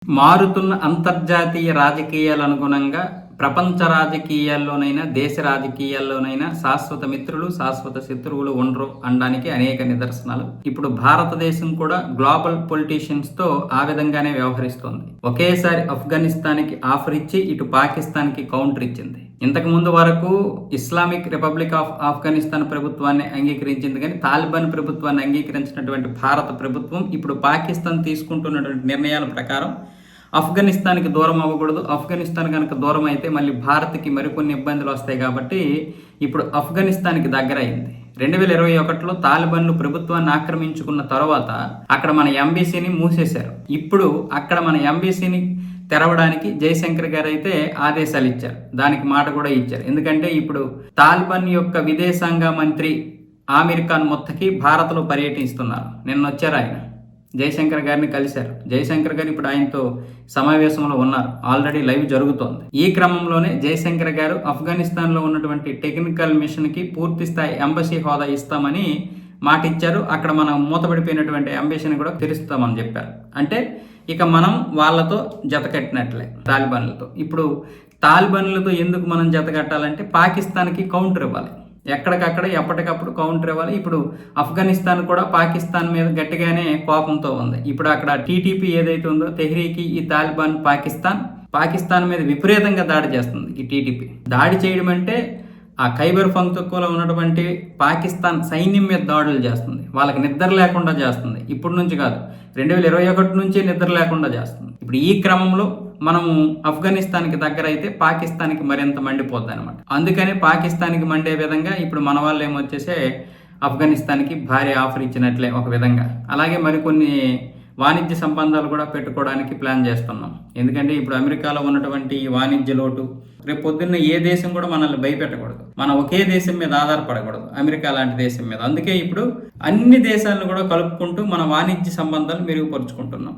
మారుతున్న అంతర్జాతీయ రాజకీయాల అనుగుణంగా ప్రపంచ రాజకీయాల్లోనైనా దేశ రాజకీయాల్లోనైనా శాశ్వత మిత్రులు శాశ్వత శత్రువులు ఉండరు అనడానికి అనేక నిదర్శనాలు. ఇప్పుడు భారతదేశం కూడా గ్లోబల్ పొలిటీషియన్స్ తో ఆ విధంగానే వ్యవహరిస్తోంది. ఒకేసారి ఆఫ్ఘనిస్తాన్కి ఆఫర్ ఇచ్చి ఇటు పాకిస్తాన్కి కౌంటర్ ఇచ్చింది. ఇంతకు ముందు వరకు ఇస్లామిక్ రిపబ్లిక్ ఆఫ్ ఆఫ్ఘనిస్తాన్ ప్రభుత్వాన్ని అంగీకరించింది, కానీ తాలిబాన్ ప్రభుత్వాన్ని అంగీకరించినటువంటి భారత ప్రభుత్వం ఇప్పుడు పాకిస్తాన్ తీసుకుంటున్నటువంటి నిర్ణయాల ప్రకారం ఆఫ్ఘనిస్తాన్కి దూరం అవ్వకూడదు. ఆఫ్ఘనిస్తాన్ కనుక దూరం అయితే మళ్ళీ భారత్కి మరికొన్ని ఇబ్బందులు వస్తాయి కాబట్టి ఇప్పుడు ఆఫ్ఘనిస్తాన్కి దగ్గర అయింది. 2021లో తాలిబాన్లు ప్రభుత్వాన్ని ఆక్రమించుకున్న తర్వాత అక్కడ మన ఎంబీసీని మూసేశారు. ఇప్పుడు అక్కడ మన ఎంబీసీని తెరవడానికి జయశంకర్ గారు అయితే ఆదేశాలు ఇచ్చారు. దానికి మాట కూడా ఇచ్చారు. ఎందుకంటే ఇప్పుడు తాలిబాన్ యొక్క విదేశాంగ మంత్రి ఆమిర్ ఖాన్ మొత్తకి భారత్లో పర్యటిస్తున్నారు. నిన్న వచ్చారు ఆయన, జయశంకర్ గారిని కలిశారు. జయశంకర్ గారు ఇప్పుడు ఆయనతో సమావేశంలో ఉన్నారు. ఆల్రెడీ లైవ్ జరుగుతోంది. ఈ క్రమంలోనే జయశంకర్ గారు ఆఫ్ఘనిస్తాన్లో ఉన్నటువంటి టెక్నికల్ మిషన్కి పూర్తి స్థాయి ఎంబసీ హోదా ఇస్తామని మాట ఇచ్చారు. అక్కడ మనం మూతపడిపోయినటువంటి ఎంబసీని కూడా తెరుస్తామని చెప్పారు. అంటే ఇక మనం వాళ్ళతో జత కట్టినట్లే తాలిబాన్లతో. ఇప్పుడు తాలిబాన్లతో ఎందుకు మనం జత కట్టాలంటే పాకిస్తాన్కి కౌంటర్ ఇవ్వాలి. ఎక్కడికక్కడ ఎప్పటికప్పుడు కౌంటర్ ఇవ్వాలి. ఇప్పుడు ఆఫ్ఘనిస్తాన్ కూడా పాకిస్తాన్ మీద గట్టిగానే కోపంతో ఉంది. ఇప్పుడు అక్కడ టీటీపీ ఏదైతే ఉందో తెహ్రీకి ఈ తాలిబాన్ పాకిస్తాన్ మీద విపరీతంగా దాడి చేస్తుంది. ఈ టీటీపీ దాడి చేయడం అంటే ఆ ఖైబర్ పఖ్తూన్ఖోవాలో ఉన్నటువంటి పాకిస్తాన్ సైన్యం మీద దాడులు చేస్తుంది. వాళ్ళకి నిద్ర లేకుండా చేస్తుంది. ఇప్పటి నుంచి కాదు, 2021 నుంచే నిద్ర లేకుండా చేస్తుంది. ఇప్పుడు ఈ క్రమంలో మనము ఆఫ్ఘనిస్తాన్కి దగ్గర అయితే పాకిస్తాన్కి మరింత మండిపోద్ది అనమాట. అందుకనే పాకిస్తాన్కి మండే విధంగా ఇప్పుడు మన వాళ్ళు ఏమొచ్చేసే ఆఫ్ఘనిస్తాన్కి భారీ ఆఫర్ ఇచ్చినట్లే ఒక విధంగా. అలాగే మరికొన్ని వాణిజ్య సంబంధాలు కూడా పెట్టుకోవడానికి ప్లాన్ చేస్తున్నాం. ఎందుకంటే ఇప్పుడు అమెరికాలో ఉన్నటువంటి వాణిజ్య లోటు, రేపు పొద్దున్న ఏ దేశం కూడా మనల్ని భయపెట్టకూడదు. మనం ఒకే దేశం మీద ఆధారపడకూడదు, అమెరికా లాంటి దేశం మీద. అందుకే ఇప్పుడు అన్ని దేశాలను కూడా కలుపుకుంటూ మన వాణిజ్య సంబంధాలు మెరుగుపరుచుకుంటున్నాం.